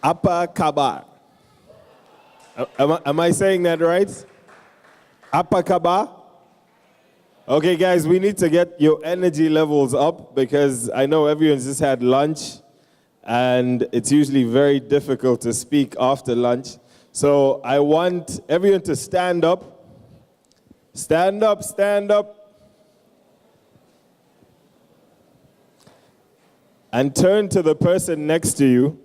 Apakaba. Am I saying that right? Apakaba? Okay, guys, we need to get your energy levels up because I know everyone's just had lunch and it's usually very difficult to speak after lunch. So I want everyone to stand up. Stand up, stand up. And turn to the person next to you.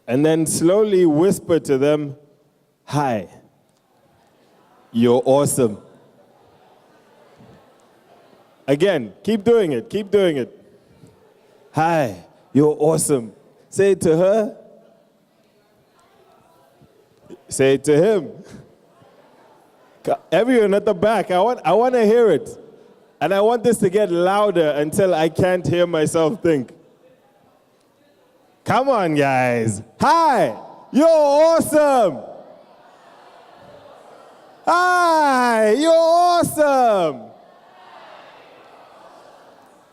And then slowly whisper to them, "Hi, you're awesome." Again, keep doing it, keep doing it. "Hi, you're awesome." Say it to her. Say it to him. Everyone at the back, I want to hear it. And I want this to get louder until I can't hear myself think. Come on, guys. "Hi, you're awesome." "Hi, you're awesome."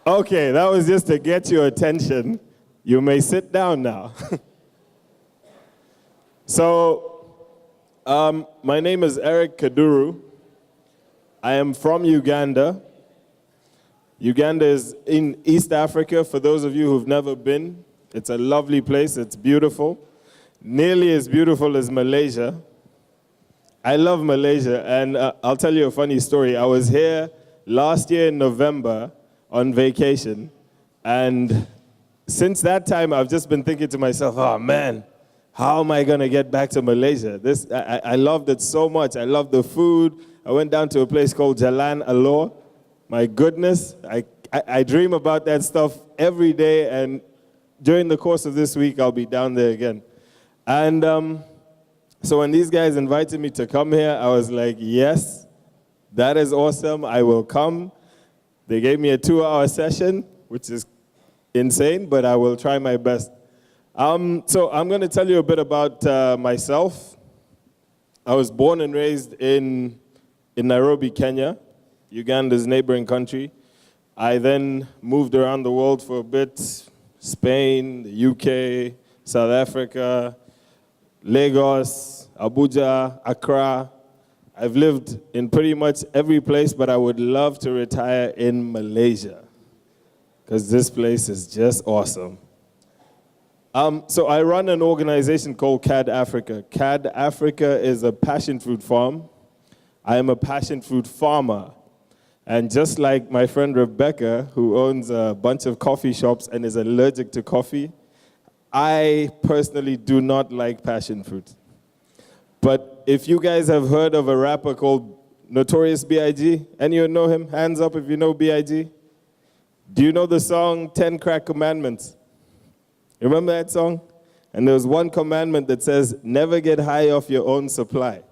Okay, that was just to get your attention. You may sit down now. So, my name is Kaduru. I am from Uganda. Uganda is in East Africa, for those of you who've never been. It's a lovely place, it's beautiful. Nearly as beautiful as Malaysia. I love Malaysia, and I'll tell you a funny story. I was here last year in November on vacation, and since that time, I've just been thinking to myself, oh man, how am I gonna get back to Malaysia? I loved it so much. I loved the food. I went down to a place called Jalan Alor. My goodness, I dream about that stuff every day, and during the course of this week, I'll be down there again. And so when these guys invited me to come here, I was like, yes, that is awesome, I will come. They gave me a 2-hour session, which is insane, but I will try my best. So I'm going to tell you a bit about myself. I was born and raised in Nairobi, Kenya, Uganda's neighboring country. I then moved around the world for a bit, Spain, the UK, South Africa, Lagos, Abuja, Accra. I've lived in pretty much every place, but I would love to retire in Malaysia because this place is just awesome. So I run an organization called Kad Africa. Kad Africa is a passion fruit farm. I am a passion fruit farmer. And just like my friend Rebecca, who owns a bunch of coffee shops and is allergic to coffee, I personally do not like passion fruit. But if you guys have heard of a rapper called Notorious B.I.G., anyone know him? Hands up if you know B.I.G. Do you know the song 10 Crack Commandments? You remember that song? And there was one commandment that says, never get high off your own supply.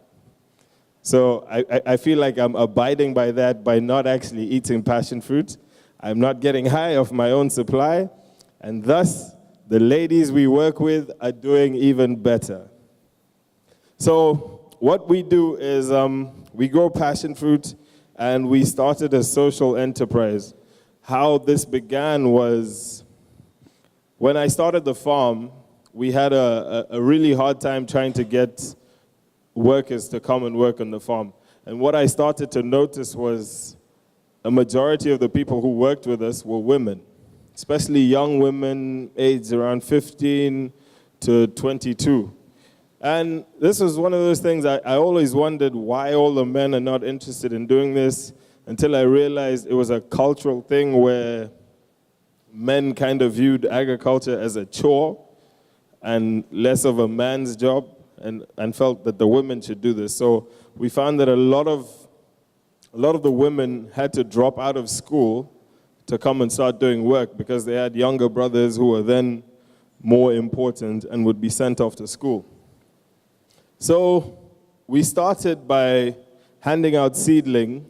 So I feel like I'm abiding by that by not actually eating passion fruit. I'm not getting high off my own supply, and thus the ladies we work with are doing even better. So what we do is we grow passion fruit, and we started a social enterprise. How this began was when I started the farm, we had a really hard time trying to get workers to come and work on the farm. And what I started to notice was a majority of the people who worked with us were women, especially young women aged around 15 to 22. And this was one of those things I always wondered why all the men are not interested in doing this, until I realized it was a cultural thing where men kind of viewed agriculture as a chore and less of a man's job. And felt that the women should do this. So we found that a lot of the women had to drop out of school to come and start doing work because they had younger brothers who were then more important and would be sent off to school. So we started by handing out seedling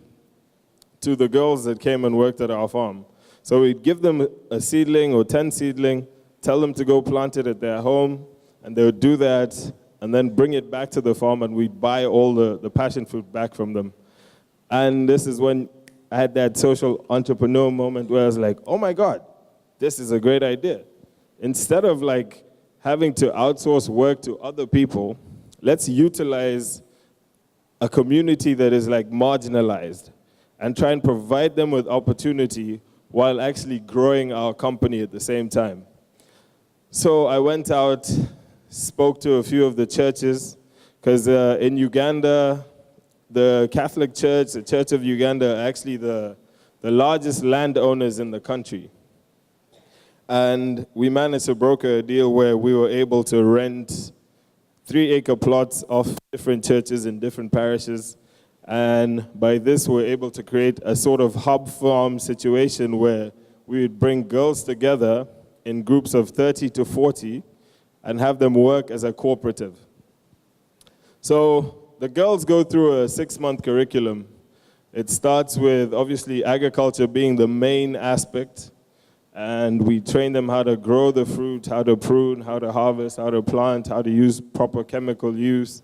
to the girls that came and worked at our farm. So we'd give them a seedling or 10 seedling, tell them to go plant it at their home, and they would do that, and then bring it back to the farm, and we'd buy all the passion fruit back from them. And this is when I had that social entrepreneur moment where I was like, oh my God, this is a great idea. instead of like having to outsource work to other people, let's utilize a community that is like marginalized and try and provide them with opportunity while actually growing our company at the same time. So I went out, spoke to a few of the churches, because in Uganda, the Catholic Church, the Church of Uganda, are actually the largest landowners in the country. And we managed to broker a deal where we were able to rent 3-acre plots off different churches in different parishes. And by this, we're able to create a sort of hub farm situation where we would bring girls together in groups of 30 to 40 and have them work as a cooperative. So the girls go through a 6-month curriculum. It starts with, obviously, agriculture being the main aspect. And we train them how to grow the fruit, how to prune, how to harvest, how to plant, how to use proper chemical use,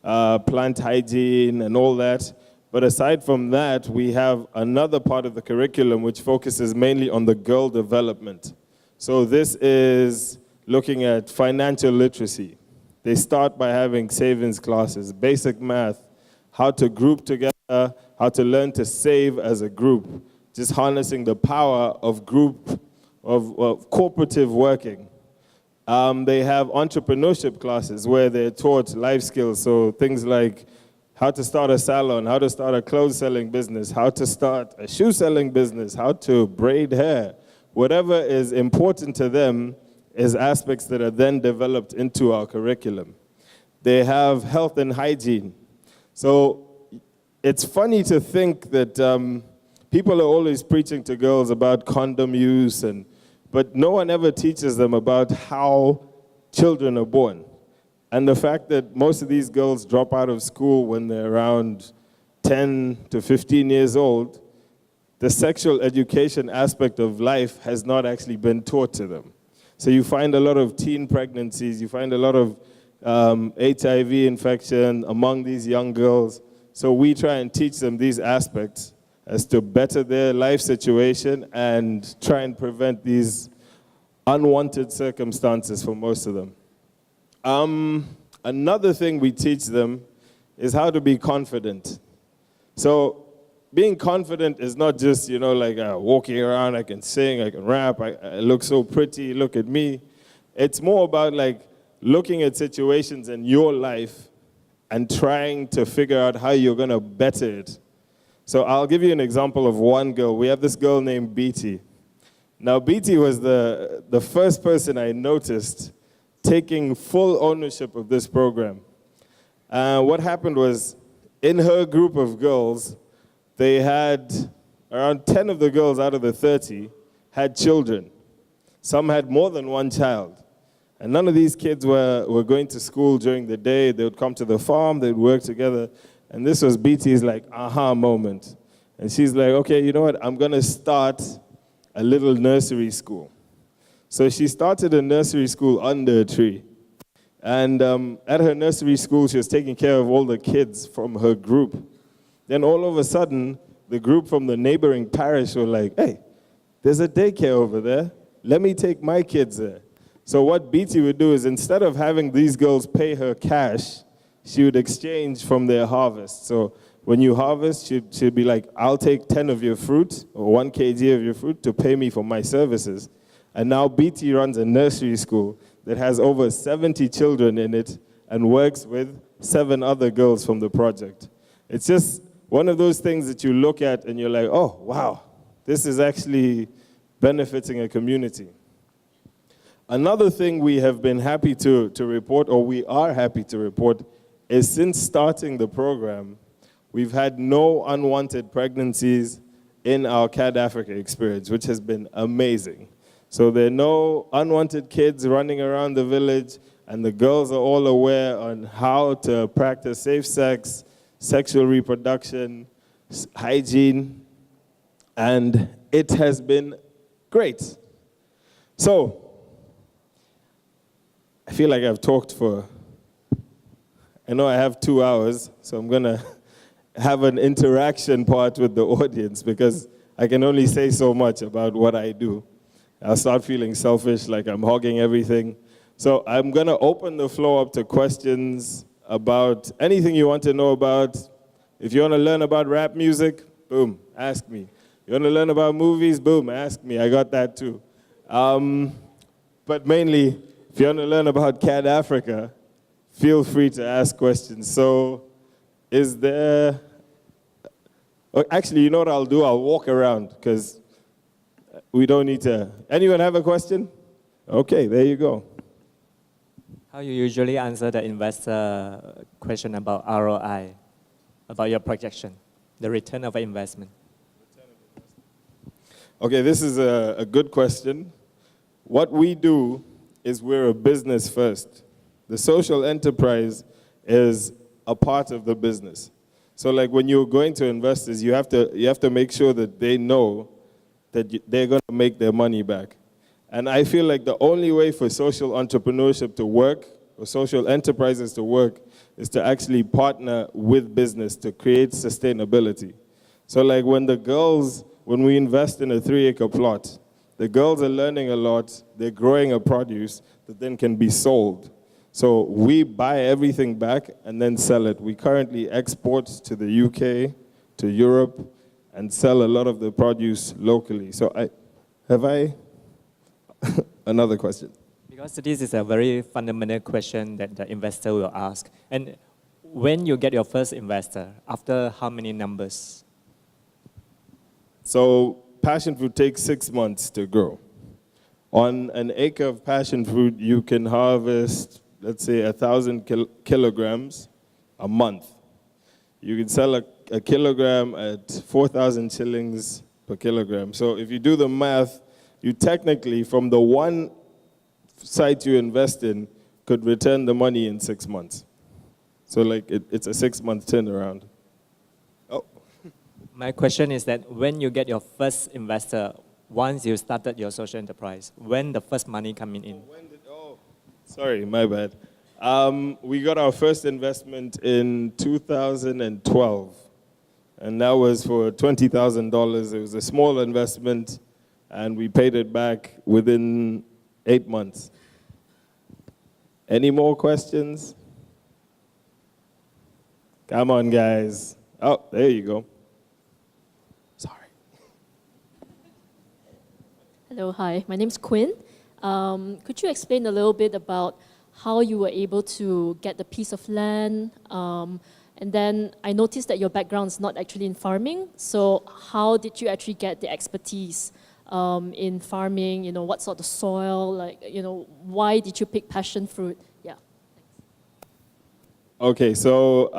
plant hygiene, and all that. But aside from that, we have another part of the curriculum which focuses mainly on the girl development. So this is looking at financial literacy. They start by having savings classes, basic math, how to group together, how to learn to save as a group, just harnessing the power of group, of cooperative working. They have entrepreneurship classes where they're taught life skills, so things like how to start a salon, how to start a clothes selling business, how to start a shoe selling business, how to braid hair. Whatever is important to them is aspects that are then developed into our curriculum. They have health and hygiene. So it's funny to think that people are always preaching to girls about condom use, but no one ever teaches them about how children are born. And the fact that most of these girls drop out of school when they're around 10 to 15 years old, the sexual education aspect of life has not actually been taught to them. So you find a lot of teen pregnancies, you find a lot of HIV infection among these young girls. So we try and teach them these aspects as to better their life situation and try and prevent these unwanted circumstances for most of them. Another thing we teach them is how to be confident. So being confident is not just, like walking around, I can sing, I can rap, I look so pretty, look at me. It's more about like looking at situations in your life and trying to figure out how you're going to better it. So I'll give you an example of one girl. We have this girl named BT. Now, BT was the first person I noticed taking full ownership of this program. What happened was, in her group of girls, they had around 10 of the girls out of the 30 had children. Some had more than one child. And none of these kids were going to school during the day. They would come to the farm, they'd work together. And this was BT's like aha moment. And she's like, okay, you know what? I'm going to start a little nursery school. So she started a nursery school under a tree. And at her nursery school, she was taking care of all the kids from her group. Then all of a sudden, the group from the neighboring parish were like, hey, there's a daycare over there. Let me take my kids there. So what BT would do is instead of having these girls pay her cash, she would exchange from their harvest. So when you harvest, she'd be like, I'll take 10 of your fruit or 1 kg of your fruit to pay me for my services. And now BT runs a nursery school that has over 70 children in it and works with 7 other girls from the project. It's just one of those things that you look at and you're like, oh, wow, this is actually benefiting a community. Another thing we have been happy to report, or we are happy to report, is since starting the program, we've had no unwanted pregnancies in our Kad Africa experience, which has been amazing. So there are no unwanted kids running around the village, and the girls are all aware on how to practice safe sex, sexual reproduction, hygiene, and it has been great. So, I feel like I've talked I know I have 2 hours, so I'm going to have an interaction part with the audience because I can only say so much about what I do. I'll start feeling selfish, like I'm hogging everything. So I'm going to open the floor up to questions about anything you want to know about. If you want to learn about rap music, boom, ask me. You want to learn about movies, boom, ask me. I got that too. But mainly, if you want to learn about Kad Africa, feel free to ask questions. So is there... Oh, actually, you know what I'll do? I'll walk around, because we don't need to... Anyone have a question? Okay, there you go. How you usually answer the investor question about ROI, about your projection, the return of investment? Okay, this is a good question. What we do is we're a business first. The social enterprise is a part of the business. So like when you're going to investors, you have to make sure that they know that they're going to make their money back. And I feel like the only way for social entrepreneurship to work, or social enterprises to work, is to actually partner with business to create sustainability. So like when we invest in a 3-acre plot, the girls are learning a lot, they're growing a produce that then can be sold. So we buy everything back and then sell it. We currently export to the UK, to Europe, and sell a lot of the produce locally. So have I another question? Because this is a very fundamental question that the investor will ask. And when you get your first investor, after how many numbers? So passion fruit takes 6 months to grow. On an acre of passion fruit, you can harvest, let's say, 1,000 kilograms a month. You can sell a kilogram at 4,000 shillings per kilogram. So if you do the math, you technically, from the one site you invest in, could return the money in 6 months. So like it's a 6-month turnaround. Oh. My question is that when you get your first investor, once you started your social enterprise, when the first money coming in? Sorry, my bad. We got our first investment in 2012, and that was for $20,000. It was a small investment, and we paid it back within 8 months. Any more questions? Come on, guys. Oh, there you go. Sorry. Hello, hi. My name's Quinn. Could you explain a little bit about how you were able to get the piece of land? And then I noticed that your background is not actually in farming. So how did you actually get the expertise in farming? You know, what sort of soil? Like, you know, why did you pick passion fruit? Yeah. Okay, so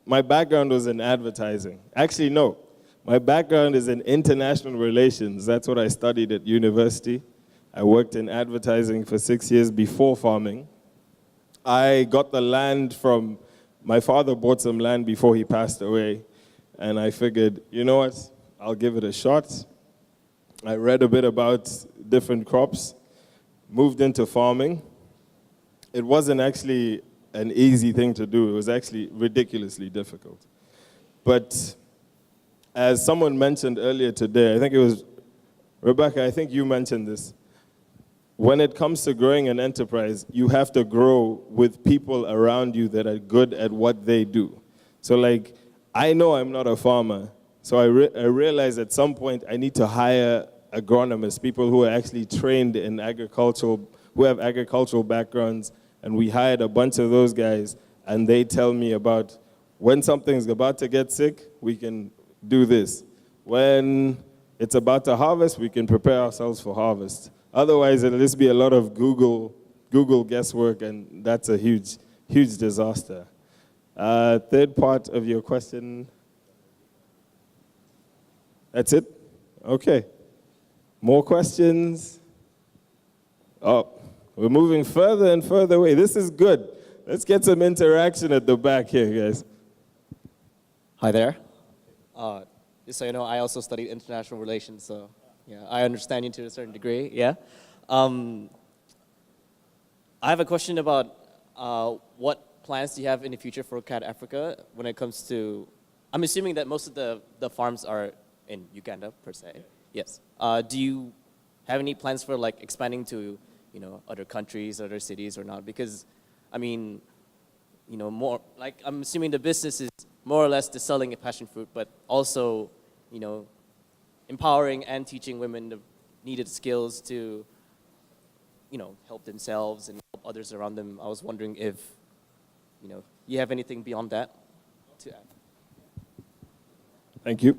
my background was in advertising. Actually, no. My background is in international relations. That's what I studied at university. I worked in advertising for 6 years before farming. I got the land from, my father bought some land before he passed away, and I figured, you know what, I'll give it a shot. I read a bit about different crops, moved into farming. It wasn't actually an easy thing to do. It was actually ridiculously difficult. But as someone mentioned earlier today, I think it was Rebecca, I think you mentioned this. When it comes to growing an enterprise, you have to grow with people around you that are good at what they do. So like, I know I'm not a farmer, so I realized at some point I need to hire agronomists, people who are actually trained in agricultural, who have agricultural backgrounds, and we hired a bunch of those guys, and they tell me about when something's about to get sick, we can do this. When it's about to harvest, we can prepare ourselves for harvest. Otherwise, it'll just be a lot of Google guesswork, and that's a huge, huge disaster. Third part of your question. That's it? Okay. More questions? Oh, we're moving further and further away. This is good. Let's get some interaction at the back here, guys. Hi there. Just so you know, I also studied international relations, so yeah, I understand you to a certain degree, yeah. I have a question about what plans do you have in the future for Kad Africa when it comes to, I'm assuming that most of the farms are in Uganda, per se, yes. Do you have any plans for like expanding to, you know, other countries, other cities or not? Because, I mean, you know, more like I'm assuming the business is more or less the selling of passion fruit, but also, you know, empowering and teaching women the needed skills to, you know, help themselves and help others around them. I was wondering if, you know, you have anything beyond that to add? Thank you.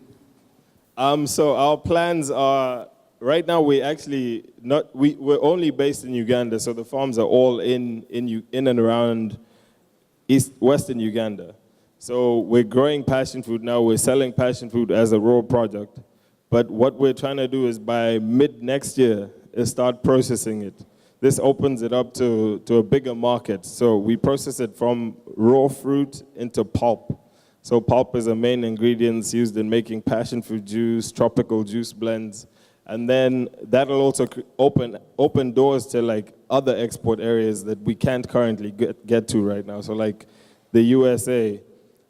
So our plans are, right now we're actually not, we're only based in Uganda, so the farms are all in and around western Uganda. So we're growing passion fruit now, we're selling passion fruit as a raw product, but what we're trying to do is by mid next year is start processing it. This opens it up to a bigger market. So we process it from raw fruit into pulp. So pulp is a main ingredient used in making passion fruit juice, tropical juice blends, and then that'll also open doors to like other export areas that we can't currently get to right now. So like the USA,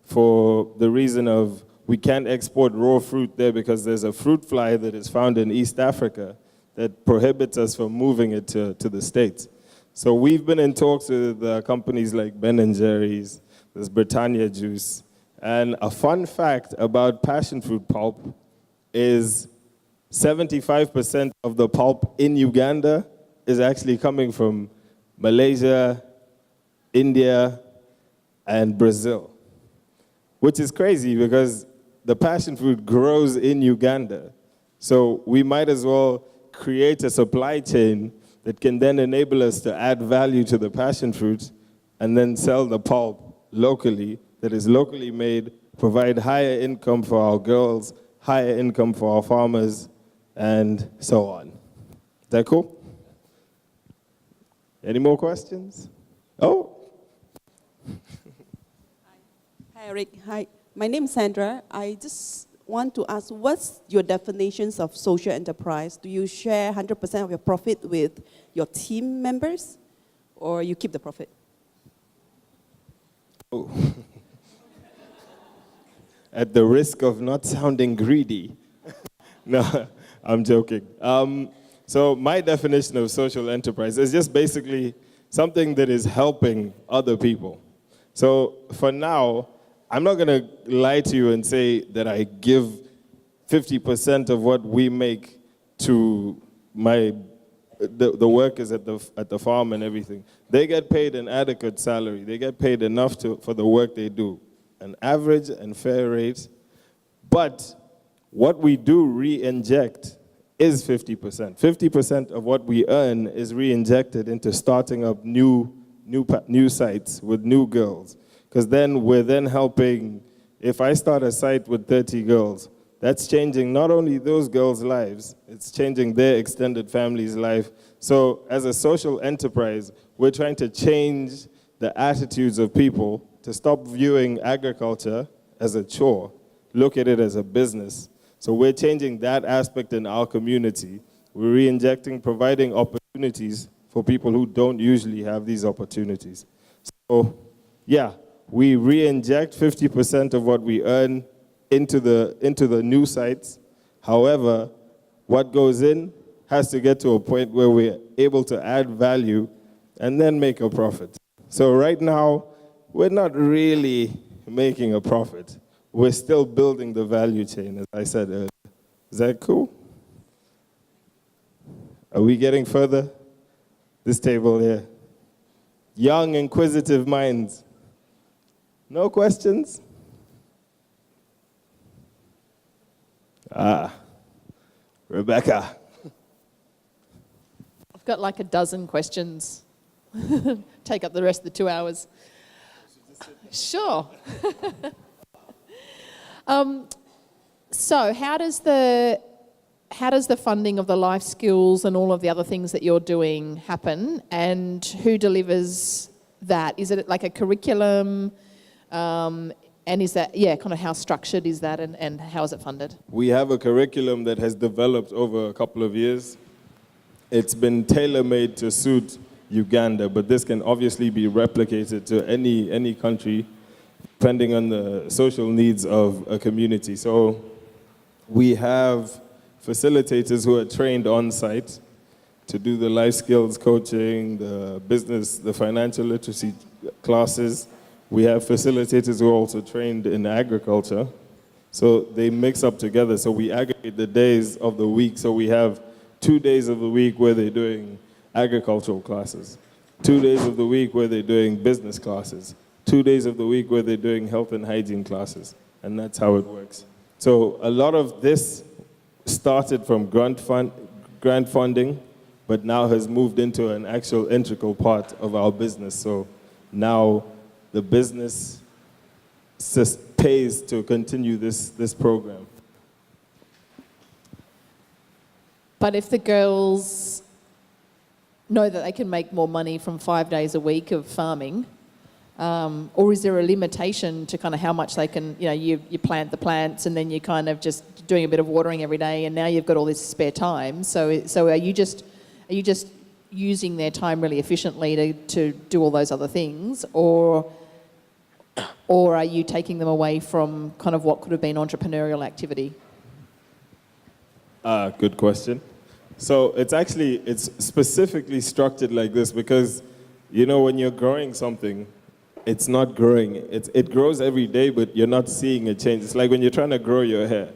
for the reason of we can't export raw fruit there because there's a fruit fly that is found in East Africa that prohibits us from moving it to the States. So we've been in talks with companies like Ben & Jerry's, there's Britannia Juice, and a fun fact about passion fruit pulp is 75% of the pulp in Uganda is actually coming from Malaysia, India, and Brazil, which is crazy because the passion fruit grows in Uganda. So we might as well create a supply chain that can then enable us to add value to the passion fruit and then sell the pulp locally, that is locally made, provide higher income for our girls, higher income for our farmers, and so on. Is that cool? Any more questions? Oh. Hi, Eric. Hi. My name is Sandra. I just want to ask, what's your definitions of social enterprise? Do you share 100% of your profit with your team members, or you keep the profit? Oh. At the risk of not sounding greedy. No, I'm joking. So my definition of social enterprise is just basically something that is helping other people. So for now, I'm not going to lie to you and say that I give 50% of what we make to the workers at the farm and everything. They get paid an adequate salary. They get paid enough for the work they do, an average and fair rate. But what we do re-inject is 50%. 50% of what we earn is re-injected into starting up new sites with new girls. Because then we're then helping, if I start a site with 30 girls, that's changing not only those girls' lives, it's changing their extended family's life. So as a social enterprise, we're trying to change the attitudes of people to stop viewing agriculture as a chore, look at it as a business. So we're changing that aspect in our community. We're re-injecting, providing opportunities for people who don't usually have these opportunities. So, yeah. We re-inject 50% of what we earn into the new sites. However, what goes in has to get to a point where we're able to add value and then make a profit. So right now, we're not really making a profit. We're still building the value chain, as I said earlier. Is that cool? Are we getting further? This table here. Young, inquisitive minds. No questions? Rebecca. I've got like a dozen questions. Take up the rest of the 2 hours. Sure. So how does the funding of the life skills and all of the other things that you're doing happen, and who delivers that? Is it like a curriculum? And is that, kind of how structured is that, and how is it funded? We have a curriculum that has developed over a couple of years. It's been tailor-made to suit Uganda, but this can obviously be replicated to any country, depending on the social needs of a community. So we have facilitators who are trained on site. to do the life skills coaching, the business, the financial literacy classes. We have facilitators who are also trained in agriculture. So they mix up together. So we aggregate the days of the week. So we have 2 days of the week where they're doing agricultural classes, 2 days of the week where they're doing business classes, 2 days of the week where they're doing health and hygiene classes. And that's how it works. So a lot of this started from grant funding, but now has moved into an actual integral part of our business. So now the business pays to continue this program. But if the girls know that they can make more money from 5 days a week of farming, or is there a limitation to kind of how much they can, you plant the plants and then you kind of just doing a bit of watering every day and now you've got all this spare time. So are you just using their time really efficiently to do all those other things, or are you taking them away from kind of what could have been entrepreneurial activity? Good question. So it's specifically structured like this because, when you're growing something, it's not growing. It grows every day, but you're not seeing a change. It's like when you're trying to grow your hair.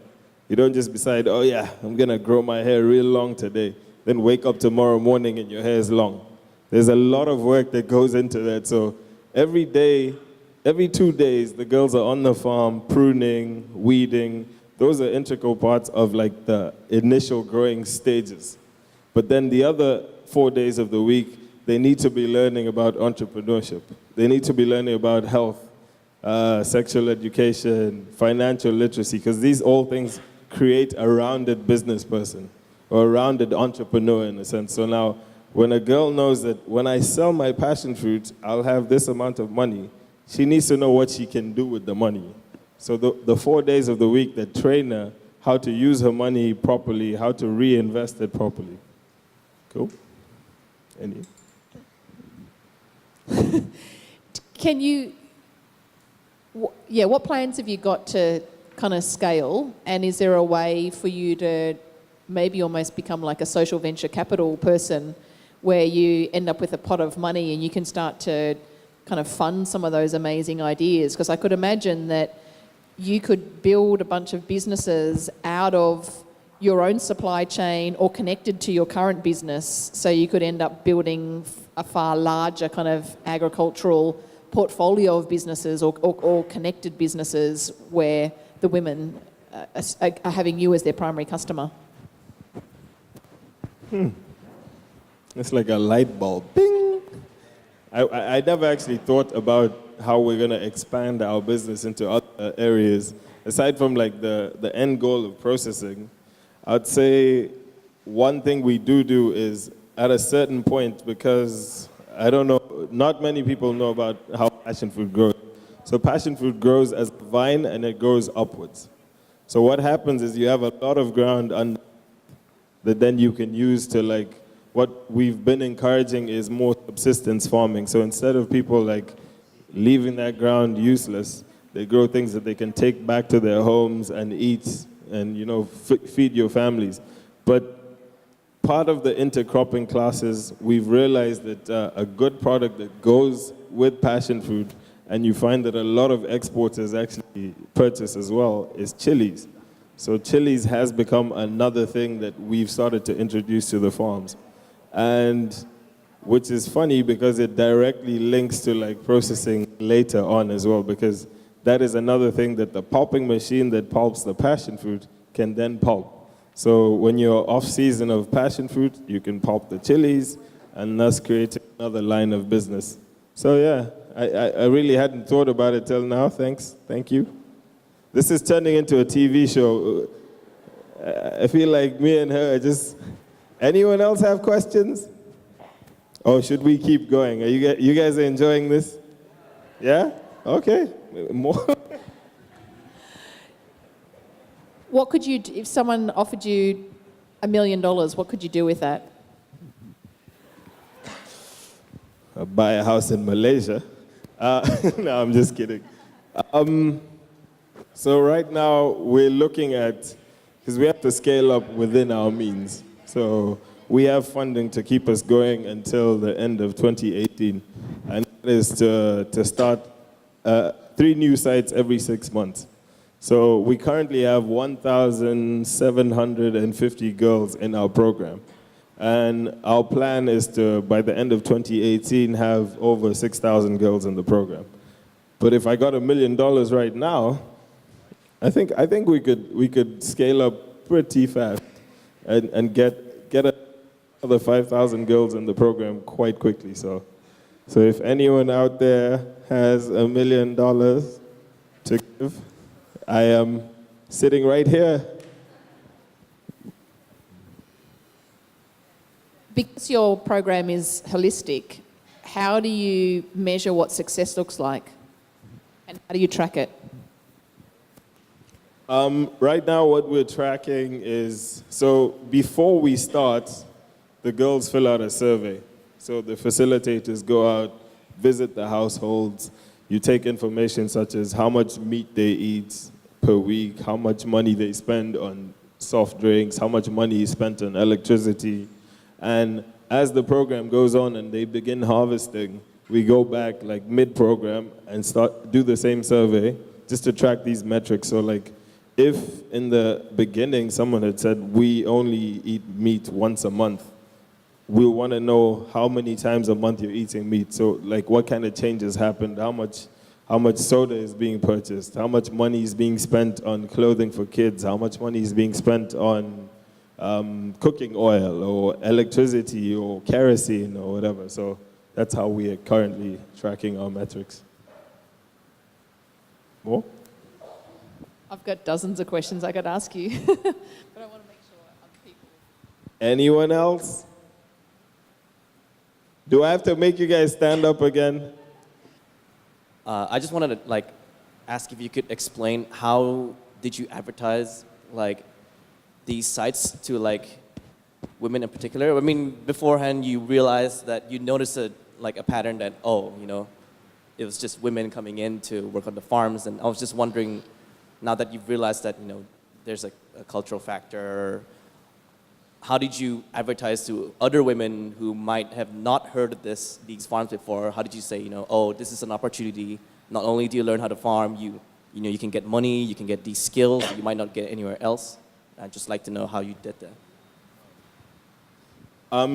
You don't just decide, oh yeah, I'm going to grow my hair real long today. Then wake up tomorrow morning and your hair is long. There's a lot of work that goes into that. So every 2 days, the girls are on the farm pruning, weeding. Those are integral parts of like the initial growing stages. But then the other 4 days of the week, they need to be learning about entrepreneurship. They need to be learning about health, sexual education, financial literacy, because these all things create a rounded business person or a rounded entrepreneur in a sense. So now, when a girl knows that when I sell my passion fruit, I'll have this amount of money, she needs to know what she can do with the money. So the 4 days of the week that train her how to use her money properly, how to reinvest it properly. Cool? Any? What plans have you got to kind of scale, and is there a way for you to maybe almost become like a social venture capital person where you end up with a pot of money and you can start to kind of fund some of those amazing ideas? Because I could imagine that you could build a bunch of businesses out of your own supply chain or connected to your current business, so you could end up building a far larger kind of agricultural portfolio of businesses or connected businesses where the women are having you as their primary customer. It's like a light bulb. Bing! I never actually thought about how we're going to expand our business into other areas. Aside from like the end goal of processing, I'd say one thing we do is at a certain point, because I don't know, not many people know about how passion fruit grows. So passion fruit grows as a vine and it grows upwards. So what happens is you have a lot of ground under that then you can use to like, what we've been encouraging is more subsistence farming. So instead of people like leaving that ground useless, they grow things that they can take back to their homes and eat and, feed your families. But part of the intercropping classes, we've realized that a good product that goes with passion fruit, and you find that a lot of exporters actually purchase as well, is chilies. So chilies has become another thing that we've started to introduce to the farms. And which is funny because it directly links to like processing later on as well, because that is another thing that the pulping machine that pulps the passion fruit can then pulp. So when you're off season of passion fruit, you can pulp the chilies and thus create another line of business. So yeah, I really hadn't thought about it till now. Thank you. This is turning into a TV show. I feel like me and her are just... Anyone else have questions? Or should we keep going? You guys are enjoying this? Yeah? Okay. More. What could you, if someone offered you $1 million, what could you do with that? Buy a house in Malaysia. No, I'm just kidding. So right now we're looking at, because we have to scale up within our means. So we have funding to keep us going until the end of 2018, and that is to start 3 new sites every 6 months. So we currently have 1,750 girls in our program. And our plan is to, by the end of 2018, have over 6,000 girls in the program. But if I got $1 million right now, I think we could scale up pretty fast and get another 5,000 girls in the program quite quickly. So if anyone out there has $1 million to give, I am sitting right here. Because your program is holistic, how do you measure what success looks like? And how do you track it? Right now, what we're tracking is, so before we start, the girls fill out a survey. So the facilitators go out, visit the households. You take information such as how much meat they eat per week, how much money they spend on soft drinks, how much money is spent on electricity. And as the program goes on and they begin harvesting, we go back like mid-program and do the same survey just to track these metrics. So like if in the beginning someone had said we only eat meat once a month, we'll want to know how many times a month you're eating meat. So like what kind of changes happened, how much soda is being purchased, how much money is being spent on clothing for kids, how much money is being spent on cooking oil or electricity or kerosene or whatever. So that's how we are currently tracking our metrics. More? I've got dozens of questions I could ask you, but I want to make sure other people... Anyone else? Do I have to make you guys stand up again? I just wanted to ask if you could explain how did you advertise these sites to women in particular? I mean, beforehand you realized that you noticed a pattern that it was just women coming in to work on the farms, and I was just wondering, now that you've realized that there's a cultural factor, how did you advertise to other women who might have not heard of these farms before? How did you say, oh, this is an opportunity. Not only do you learn how to farm, you can get money, you can get these skills that you might not get anywhere else. I'd just like to know how you did that.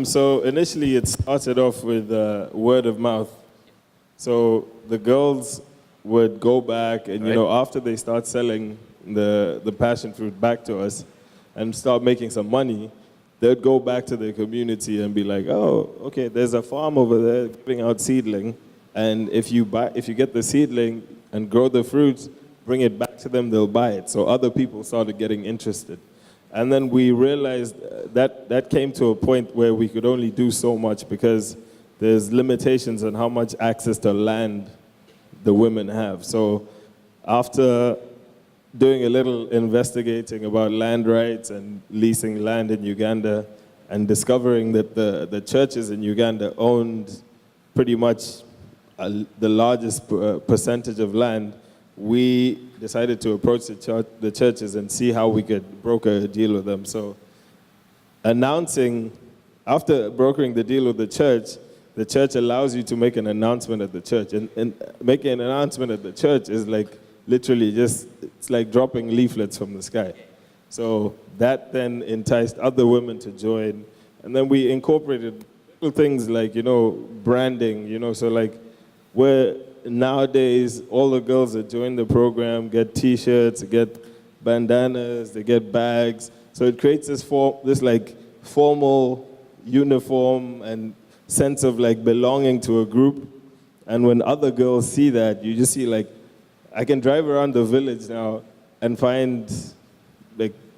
So initially it started off with word of mouth. So the girls would go back and, after they start selling the passion fruit back to us and start making some money, they'd go back to their community and be like, oh, okay, there's a farm over there giving out seedling, and if you get the seedling and grow the fruit, bring it back to them, they'll buy it. So other people started getting interested. And then we realized that came to a point where we could only do so much because there's limitations on how much access to land the women have. So after doing a little investigating about land rights and leasing land in Uganda and discovering that the churches in Uganda owned pretty much the largest percentage of land, we decided to approach the churches and see how we could broker a deal with them. So after brokering the deal with the church allows you to make an announcement at the church. And making an announcement at the church is literally it's like dropping leaflets from the sky. So that then enticed other women to join. And then we incorporated little things like, branding, so where nowadays all the girls that join the program get t-shirts, get bandanas, they get bags. So it creates this formal uniform and sense of belonging to a group. And when other girls see that, you just see I can drive around the village now and find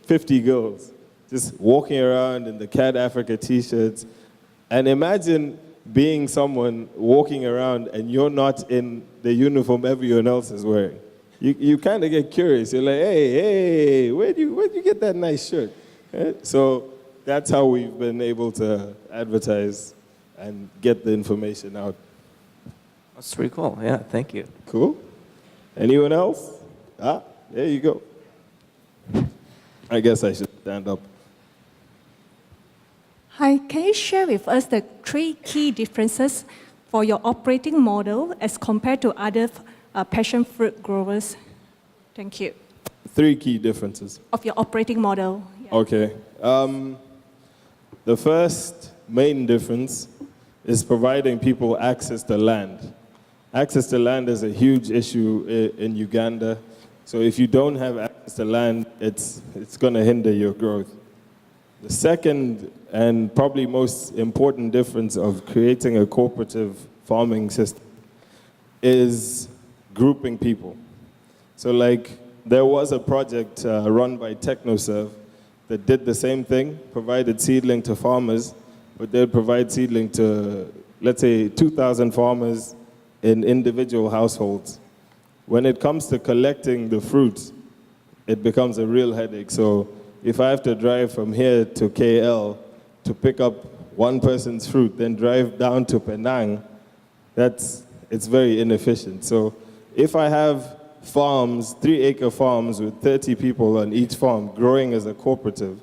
50 girls just walking around in the Kad Africa t-shirts. And imagine being someone walking around and you're not in the uniform everyone else is wearing. You kind of get curious. You're like, hey, where'd you get that nice shirt? So that's how we've been able to advertise and get the information out. That's pretty cool. Yeah, thank you. Cool. Anyone else? There you go. I guess I should stand up. Hi, can you share with us the 3 key differences for your operating model as compared to other passion fruit growers? Thank you. 3 key differences. Of your operating model. Yeah. Okay. The first main difference is providing people access to land. Access to land is a huge issue in Uganda. So if you don't have access to land, it's going to hinder your growth. The second and probably most important difference of creating a cooperative farming system is grouping people. So like there was a project run by TechnoServe that did the same thing, provided seedling to farmers, but they'd provide seedling to, let's say, 2,000 farmers in individual households. When it comes to collecting the fruit, it becomes a real headache. So if I have to drive from here to KL to pick up one person's fruit, then drive down to Penang, it's very inefficient. So if I have farms, 3-acre farms with 30 people on each farm growing as a cooperative,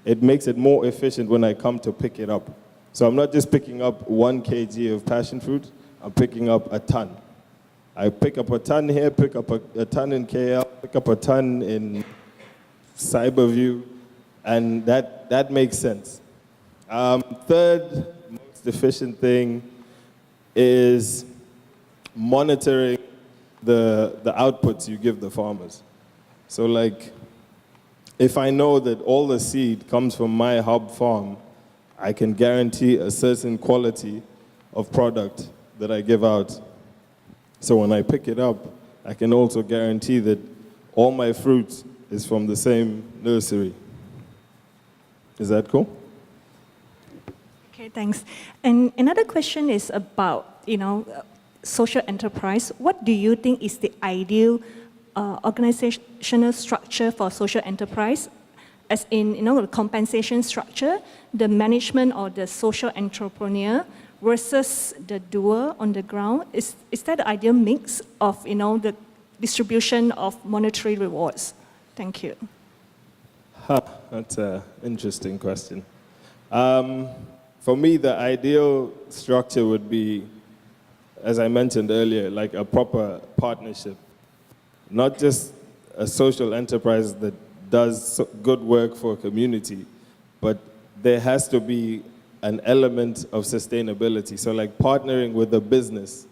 it makes it more efficient when I come to pick it up. So I'm not just picking up 1 kg of passion fruit, I'm picking up a ton. I pick up a ton here, pick up a ton in KL, pick up a ton in Cyberview, and that makes sense. Third most efficient thing is monitoring the outputs you give the farmers. So like, if I know that all the seed comes from my hub farm, I can guarantee a certain quality of product that I give out. So when I pick it up, I can also guarantee that all my fruit is from the same nursery. Is that cool? Okay, thanks. And another question is about, social enterprise. What do you think is the ideal organizational structure for social enterprise? As in, the compensation structure, the management or the social entrepreneur versus the doer on the ground? Is that the ideal mix of, the distribution of monetary rewards? Thank you. That's an interesting question. For me, the ideal structure would be, as I mentioned earlier, like a proper partnership. Not just a social enterprise that does good work for a community, but there has to be an element of sustainability. So like partnering with a business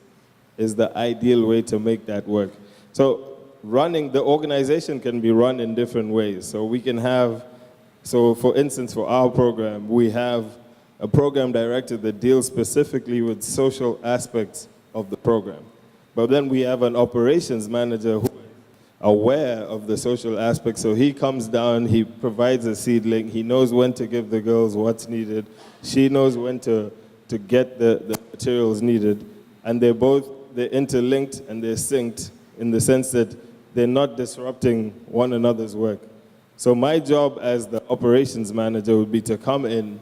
is the ideal way to make that work. So the organization can be run in different ways. So we can have, for instance, for our program, we have a program director that deals specifically with social aspects of the program. But then we have an operations manager who is aware of the social aspects. So he comes down, he provides a seedling, he knows when to give the girls what's needed, she knows when to get the materials needed, and they're interlinked and they're synced in the sense that they're not disrupting one another's work. So my job as the operations manager would be to come in,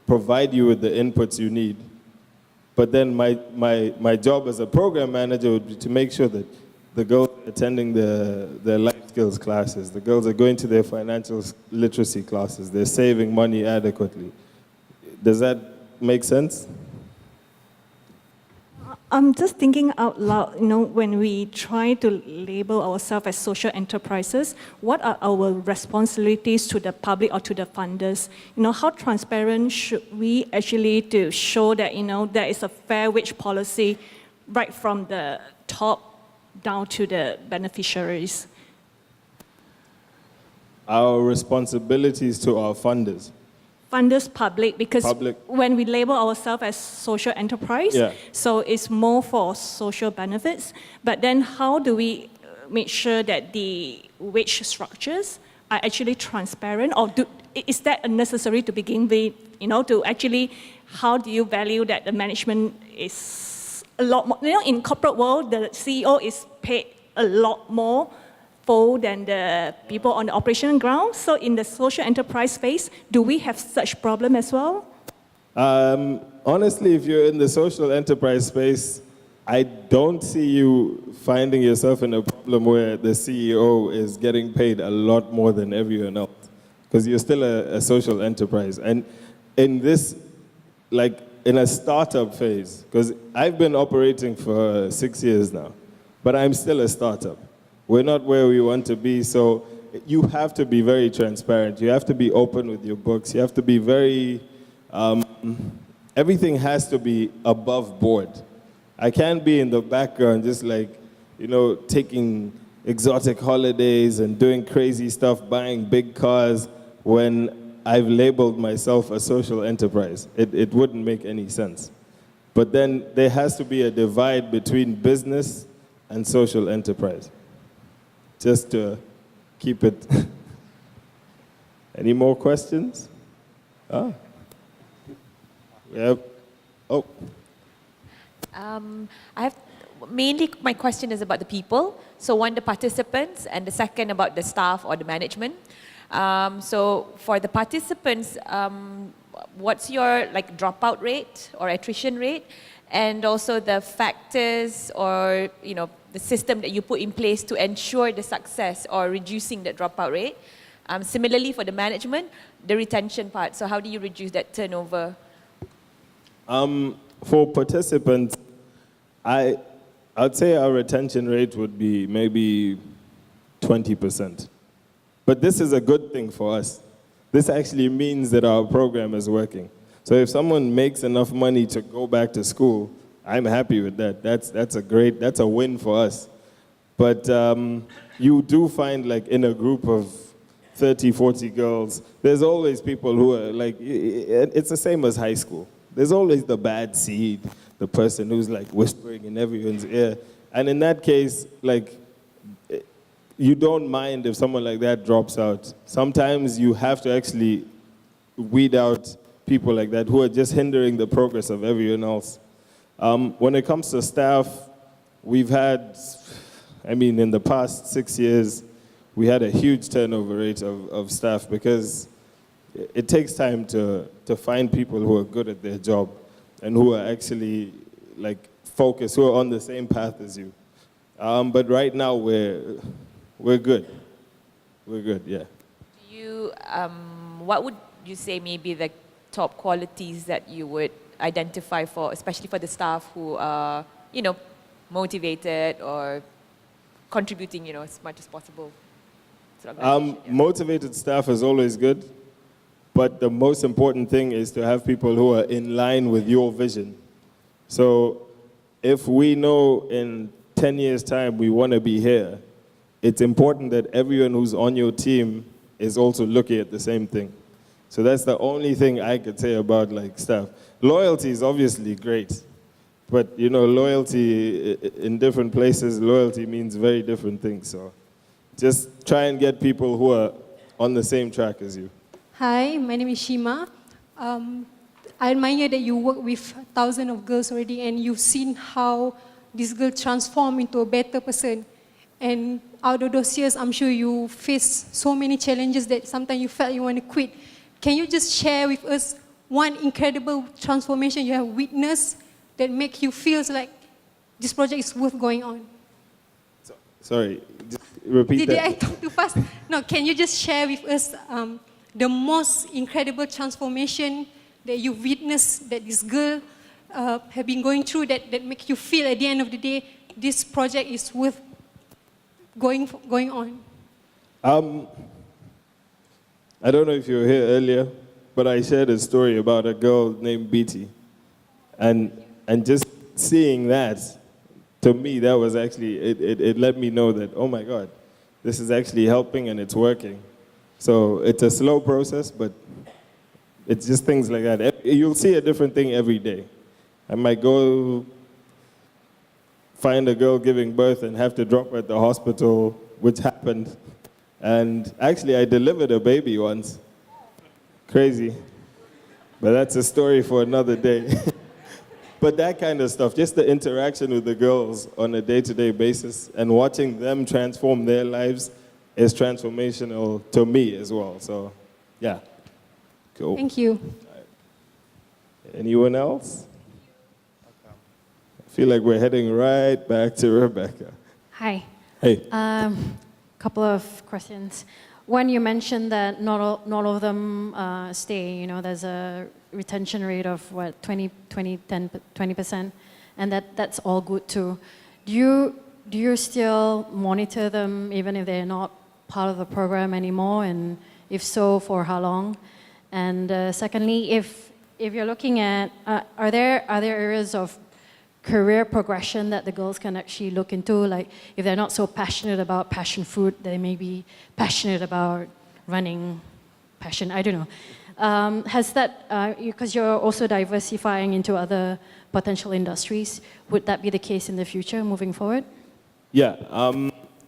provide you with the inputs you need, but then my job as a program manager would be to make sure that the girls are attending their life skills classes, the girls are going to their financial literacy classes, they're saving money adequately. Does that make sense? I'm just thinking out loud, when we try to label ourselves as social enterprises, what are our responsibilities to the public or to the funders? How transparent should we actually to show that, there is a fair wage policy right from the top down to the beneficiaries? Our responsibilities to our funders. Funders public, because Public. when we label ourselves as social enterprise, Yeah. so it's more for social benefits. But then how do we make sure that the wage structures are actually transparent, or is that necessary to begin with? To actually, how do you value that the management is a lot more? In corporate world, the CEO is paid a lot more than the people on the operation ground. So in the social enterprise space, do we have such problem as well? Honestly, if you're in the social enterprise space, I don't see you finding yourself in a problem where the CEO is getting paid a lot more than everyone else, because you're still a social enterprise. And in this, like in a startup phase, because I've been operating for 6 years now, but I'm still a startup. We're not where we want to be, so you have to be very transparent. You have to be open with your books. You have to be very, everything has to be above board. I can't be in the background just like, you know, taking exotic holidays and doing crazy stuff, buying big cars when I've labeled myself a social enterprise. It wouldn't make any sense. But then there has to be a divide between business and social enterprise. Just to keep it. Any more questions? Ah. Yep. Oh. I have mainly my question is about the people. So one, the participants, and the second about the staff or the management. So for the participants, what's your like dropout rate or attrition rate, and also the factors or the system that you put in place to ensure the success or reducing the dropout rate. Similarly for the management, the retention part. So how do you reduce that turnover? For participants, I'd say our retention rate would be maybe 20%. But this is a good thing for us. This actually means that our program is working. So if someone makes enough money to go back to school, I'm happy with that. That's a win for us. But you do find like in a group of 30, 40 girls, there's always people who are like, it's the same as high school. There's always the bad seed, the person who's like whispering in everyone's ear. And in that case, like, you don't mind if someone like that drops out. Sometimes you have to actually weed out people like that who are just hindering the progress of everyone else. When it comes to staff, we've had, in the past 6 years, we had a huge turnover rate of staff because it takes time to find people who are good at their job and who are actually like focused, who are on the same path as you. But right now we're good. We're good, yeah. What would you say maybe the top qualities that you would identify for, especially for the staff who are, motivated or contributing, as much as possible? to the organization? Yeah. Motivated staff is always good, but the most important thing is to have people who are in line with your vision. So if we know in 10 years' time we want to be here, it's important that everyone who's on your team is also looking at the same thing. So that's the only thing I could say about like staff. Loyalty is obviously great, but loyalty in different places, loyalty means very different things. So just try and get people who are on the same track as you. Hi, my name is Shima. I admire that you work with thousands of girls already, and you've seen how this girl transform into a better person. And out of those years, I'm sure you faced so many challenges that sometimes you felt you want to quit. Can you just share with us one incredible transformation you have witnessed that make you feel like this project is worth going on? Sorry, just repeat that. Did I talk too fast? No, can you just share with us the most incredible transformation that you witnessed that this girl have been going through that make you feel at the end of the day this project is worth going on? I don't know if you were here earlier, but I shared a story about a girl named Beatty. And just seeing that, to me, that was actually, it let me know that, oh my God, this is actually helping and it's working. So it's a slow process, but it's just things like that. You'll see a different thing every day. I might go find a girl giving birth and have to drop her at the hospital, which happened. And actually, I delivered a baby once. Crazy. But that's a story for another day. But that kind of stuff, just the interaction with the girls on a day-to-day basis and watching them transform their lives is transformational to me as well. So, yeah. Cool. Thank you. Anyone else? I feel like we're heading right back to Rebecca. Hi. Hey. Couple of questions. One, you mentioned that not all of them stay. You know, there's a retention rate of what, 20%, and that's all good too. Do you still monitor them even if they're not part of the program anymore? And if so, for how long? And secondly, if you're looking at, are there areas of career progression that the girls can actually look into? Like if they're not so passionate about passion fruit, they may be passionate about running, I don't know. Has that, because you're also diversifying into other potential industries, would that be the case in the future moving forward? Yeah,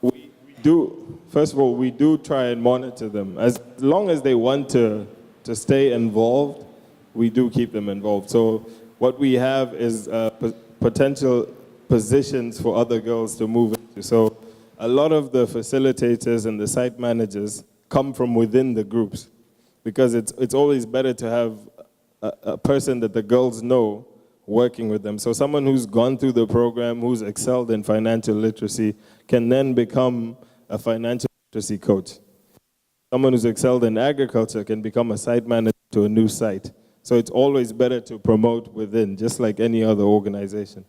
we do, first of all, we do try and monitor them. As long as they want to stay involved, we do keep them involved. So what we have is potential positions for other girls to move into. So a lot of the facilitators and the site managers come from within the groups, because it's always better to have a person that the girls know working with them. So someone who's gone through the program, who's excelled in financial literacy, can then become a financial literacy coach. Someone who's excelled in agriculture can become a site manager to a new site. So it's always better to promote within, just like any other organization.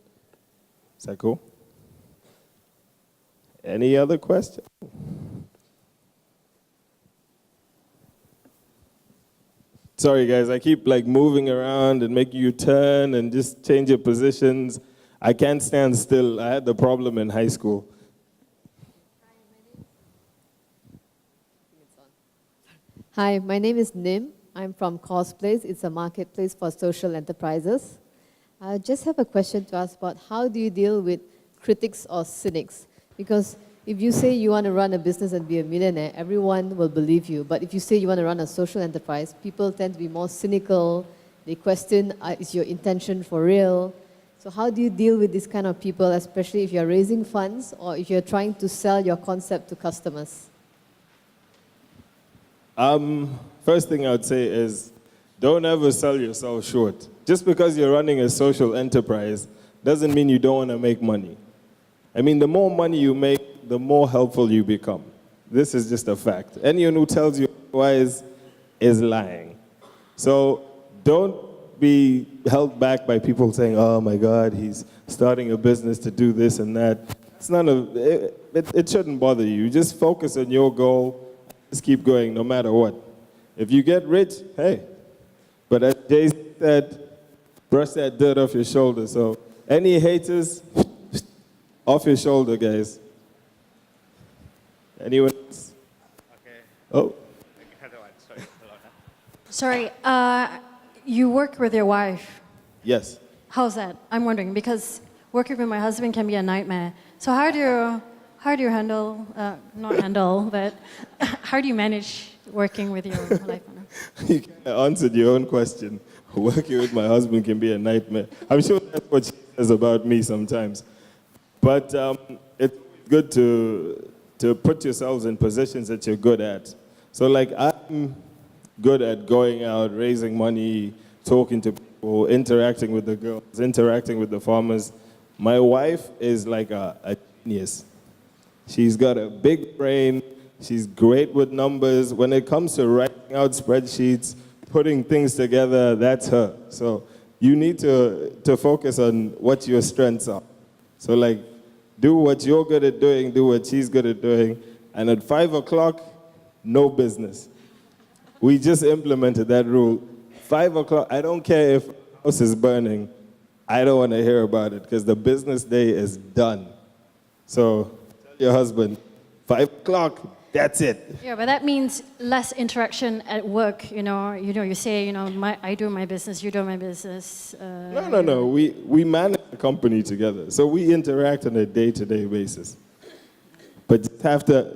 Is that cool? Any other questions? Sorry guys, I keep like moving around and making you turn and just change your positions. I can't stand still. I had the problem in high school. Hi, my name is Nim. I'm from Cosplace. It's a marketplace for social enterprises. I just have a question to ask about how do you deal with critics or cynics? Because if you say you want to run a business and be a millionaire, everyone will believe you. But if you say you want to run a social enterprise, people tend to be more cynical. They question, is your intention for real? So how do you deal with this kind of people, especially if you're raising funds or if you're trying to sell your concept to customers? First thing I would say is, don't ever sell yourself short. Just because you're running a social enterprise doesn't mean you don't want to make money. I mean, the more money you make, the more helpful you become. This is just a fact. Anyone who tells you otherwise is lying. So don't be held back by people saying, oh my God, he's starting a business to do this and that. It's none of, it shouldn't bother you. Just focus on your goal. Just keep going no matter what. If you get rich, hey. But as Jay said, brush that dirt off your shoulder. So any haters, off your shoulder, guys. Anyone else? Okay. Oh. Sorry, you work with your wife. Yes. How's that? I'm wondering, because working with my husband can be a nightmare. So how do you handle, not handle, but how do you manage working with your life partner? You answered your own question. Working with my husband can be a nightmare. I'm sure that's what she says about me sometimes. But it's good to put yourselves in positions that you're good at. So like I'm good at going out, raising money, talking to people, interacting with the girls, interacting with the farmers. My wife is like a genius. She's got a big brain. She's great with numbers. When it comes to writing out spreadsheets, putting things together, that's her. So you need to focus on what your strengths are. So like, do what you're good at doing, do what she's good at doing, and at 5 o'clock, no business. We just implemented that rule. 5 o'clock, I don't care if the house is burning, I don't want to hear about it because the business day is done. So tell your husband, 5 o'clock, that's it. Yeah, but that means less interaction at work. You say, I do my business, you do my business. No. We manage the company together, so we interact on a day-to-day basis. But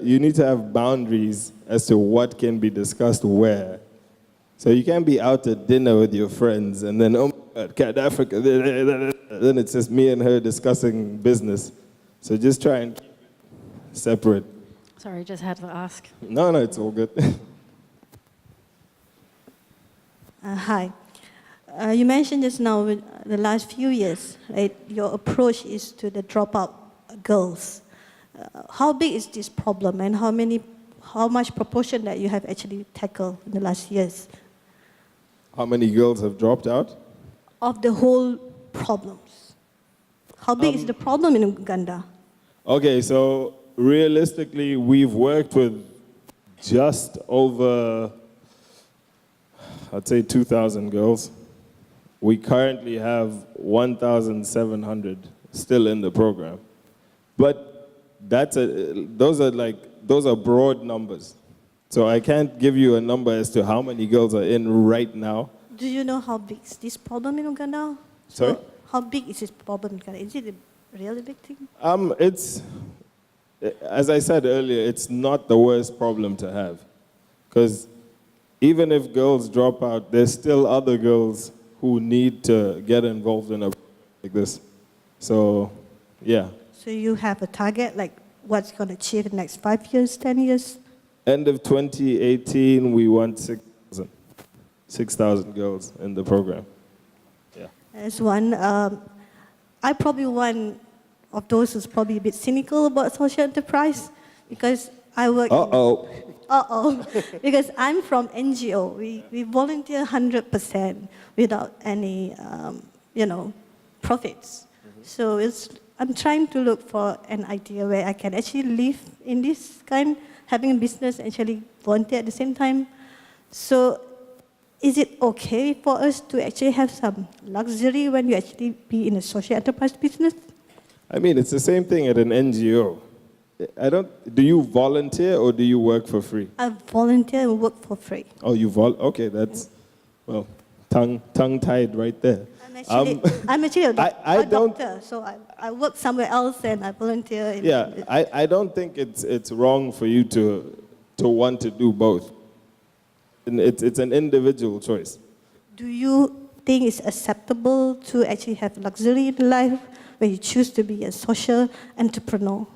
you need to have boundaries as to what can be discussed where. So you can't be out at dinner with your friends and then, oh my God, Kad Africa, then it's just me and her discussing business. So just try and keep it separate. Sorry, just had to ask. No, it's all good. Hi. You mentioned just now, the last few years, right, your approach is to the dropout girls. How big is this problem, and how much proportion that you have actually tackled in the last years How many girls have dropped out? of the whole problems? How big is the problem in Uganda? Okay, so realistically, we've worked with just over, I'd say 2,000 girls. We currently have 1,700 still in the program. But those are broad numbers. So I can't give you a number as to how many girls are in right now. Do you know how big is this problem in Uganda? Sorry? How big is this problem in Uganda? Is it a really big thing? It's, as I said earlier, it's not the worst problem to have. Because even if girls drop out, there's still other girls who need to get involved in a like this. So, yeah. So you have a target, like what's going to achieve in the next 5 years, 10 years? End of 2018, we want 6,000 girls in the program. Yeah. As one, I probably one of those who's probably a bit cynical about social enterprise because I work. Because I'm from NGO. We volunteer 100% without any, profits. So I'm trying to look for an idea where I can actually live in this kind, having a business, actually volunteer at the same time. So is it okay for us to actually have some luxury when you actually be in a social enterprise business? I mean, it's the same thing at an NGO. Do you volunteer or do you work for free? I volunteer and work for free. Oh, okay, that's, well, tongue-tied right there. I'm actually a doctor, so I work somewhere else and I volunteer. I don't think it's wrong for you to want to do both. And it's an individual choice. Do you think it's acceptable to actually have luxury in life when you choose to be a social entrepreneur?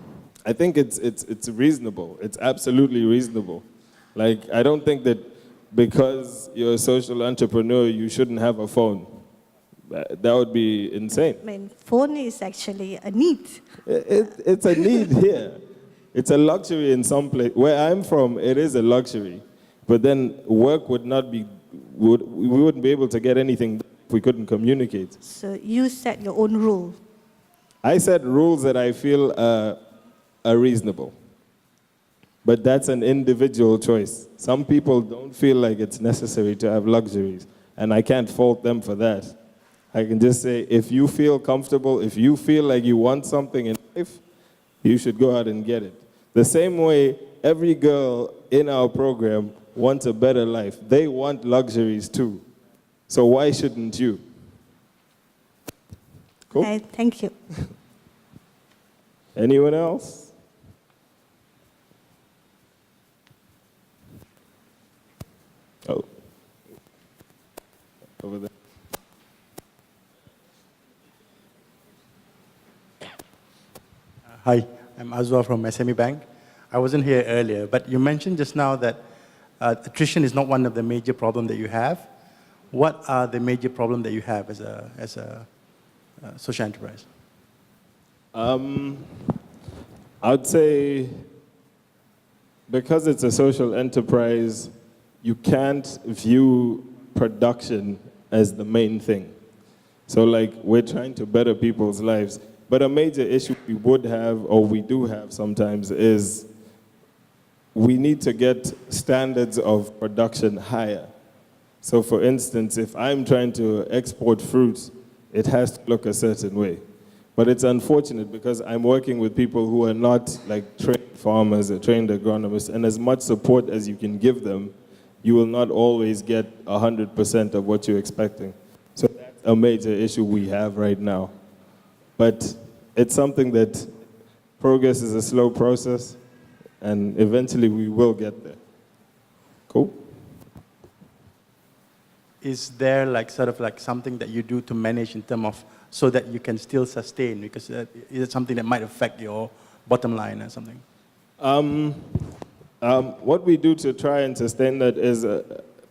I think it's reasonable. It's absolutely reasonable. Like, I don't think that because you're a social entrepreneur, you shouldn't have a phone. That would be insane. I mean, phone is actually a need. It's a need here. It's a luxury in some place. Where I'm from, it is a luxury. But then work would not be, we wouldn't be able to get anything if we couldn't communicate. So you set your own rule. I set rules that I feel are reasonable. But that's an individual choice. Some people don't feel like it's necessary to have luxuries, and I can't fault them for that. I can just say, if you feel comfortable, if you feel like you want something in life, you should go out and get it. The same way every girl in our program wants a better life. They want luxuries too. So why shouldn't you? Cool? Okay, thank you. Anyone else? Oh. Over there. Hi, I'm Azwa from SME Bank. I wasn't here earlier, but you mentioned just now that attrition is not one of the major problems that you have. What are the major problems that you have as a social enterprise? I'd say because it's a social enterprise, you can't view production as the main thing. So like, we're trying to better people's lives. But a major issue we would have, or we do have sometimes, is we need to get standards of production higher. So for instance, if I'm trying to export fruits, it has to look a certain way. But it's unfortunate because I'm working with people who are not like trained farmers or trained agronomists, and as much support as you can give them, you will not always get 100% of what you're expecting. So that's a major issue we have right now. But it's something that progress is a slow process, and eventually we will get there. Cool? Is there like sort of like something that you do to manage in terms of so that you can still sustain? Because is it something that might affect your bottom line or something? What we do to try and sustain that is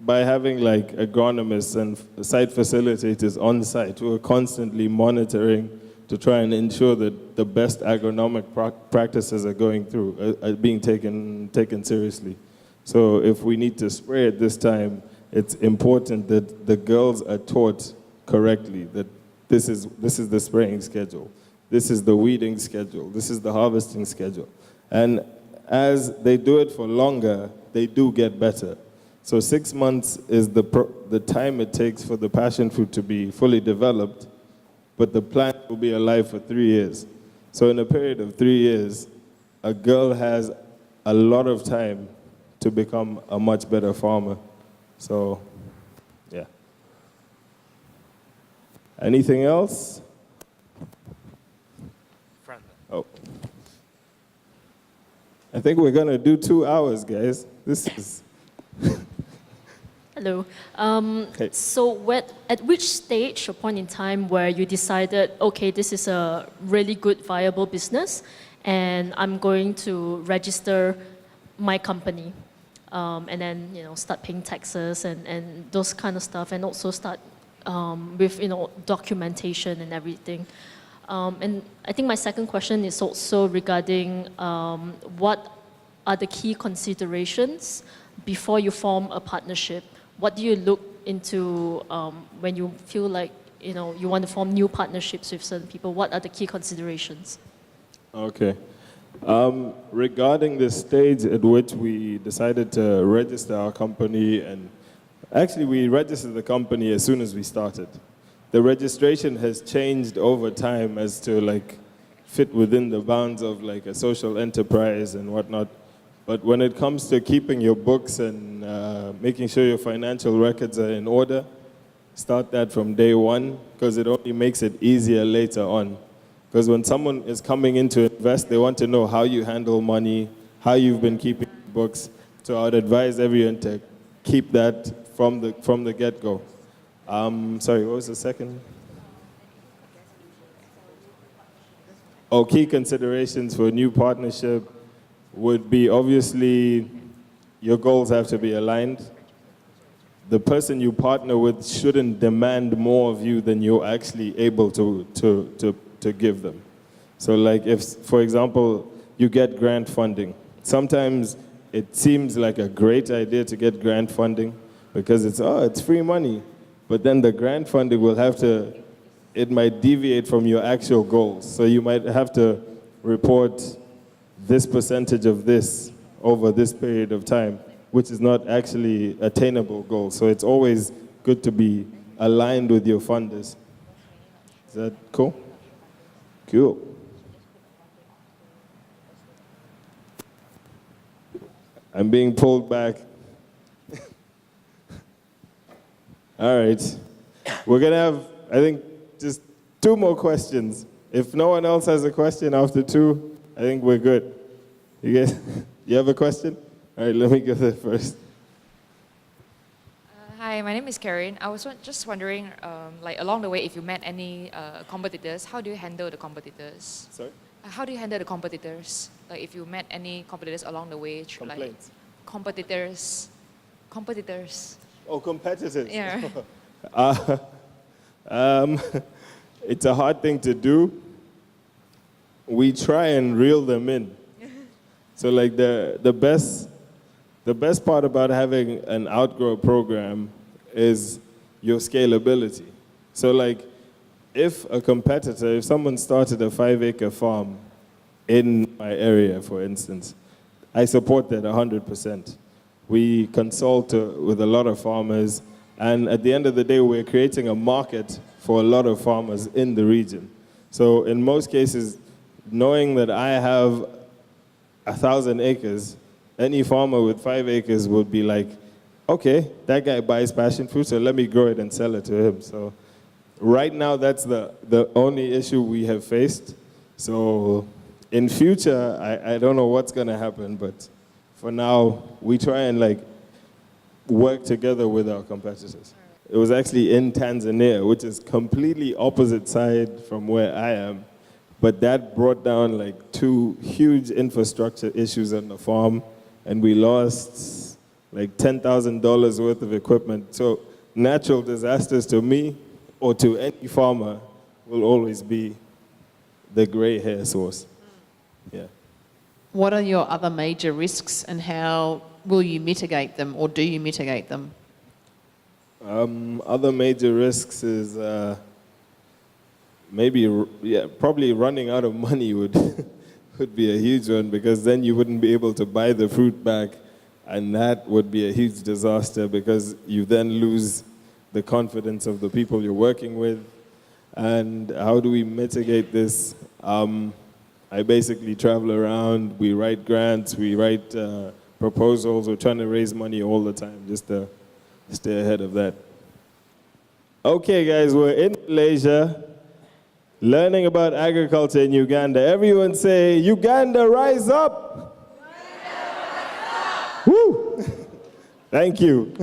by having like agronomists and site facilitators on site who are constantly monitoring to try and ensure that the best agronomic practices are going through, are being taken seriously. So if we need to spray at this time, it's important that the girls are taught correctly that this is the spraying schedule, this is the weeding schedule, this is the harvesting schedule. And as they do it for longer, they do get better. So 6 months is the time it takes for the passion fruit to be fully developed, but the plant will be alive for 3 years. So in a period of 3 years, a girl has a lot of time to become a much better farmer. So, yeah. Anything else? Oh. I think we're gonna do 2 hours, guys. This is... Hello. Hey. So at which stage or point in time where you decided, okay, this is a really good, viable business, and I'm going to register my company, and then start paying taxes and those kind of stuff, and also start with documentation and everything. And I think my second question is also regarding what are the key considerations before you form a partnership? What do you look into when you feel like you want to form new partnerships with certain people? What are the key considerations? Okay. Regarding the stage at which we decided to register our company, and actually we registered the company as soon as we started. The registration has changed over time as to fit within the bounds of a social enterprise and whatnot. But when it comes to keeping your books and making sure your financial records are in order, start that from day one, because it only makes it easier later on. Because when someone is coming in to invest, they want to know how you handle money, how you've been keeping books. So I'd advise everyone to keep that from the get-go. Sorry, what was the second? Oh, key considerations for a new partnership would be, obviously, your goals have to be aligned. The person you partner with shouldn't demand more of you than you're actually able to give them. So if, for example, you get grant funding, sometimes it seems like a great idea to get grant funding because it's free money. But then the grant funding it might deviate from your actual goals. So you might have to report this percentage of this over this period of time, which is not actually attainable goal. So it's always good to be aligned with your funders. Is that cool? Cool. I'm being pulled back. All right. We're going to have, I think, just 2 more questions. If no one else has a question after 2, I think we're good. You guys, you have a question? All right, let me go there first. Hi, my name is Karen. I was just wondering, along the way, if you met any competitors, how do you handle the competitors? Sorry? How do you handle the competitors? If you met any competitors along the way, Complaints. Competitors. Oh, competitors. Yeah. It's a hard thing to do. We try and reel them in. So the best part about having an outgrow program is your scalability. So if someone started a 5-acre farm in my area, for instance, I support that 100%. We consult with a lot of farmers, and at the end of the day, we're creating a market for a lot of farmers in the region. So in most cases, knowing that I have 1,000 acres, any farmer with 5 acres would be like, okay, that guy buys passion fruit, so let me grow it and sell it to him. So right now, that's the only issue we have faced. So in future, I don't know what's going to happen, but for now, we try and work together with our competitors. It was actually in Tanzania, which is completely opposite side from where I am. But that brought down 2 huge infrastructure issues on the farm, and we lost $10,000 worth of equipment. So natural disasters to me or to any farmer will always be the gray hair source. Yeah. What are your other major risks and how will you mitigate them or do you mitigate them? Other major risks is probably running out of money would would be a huge one, because then you wouldn't be able to buy the fruit back, and that would be a huge disaster because you then lose the confidence of the people you're working with. And how do we mitigate this? I basically travel around, we write grants, we write proposals, we're trying to raise money all the time just to stay ahead of that. Okay guys, we're in Malaysia, learning about agriculture in Uganda. Everyone say, Uganda, rise up! Uganda, rise up! Woo! Thank you.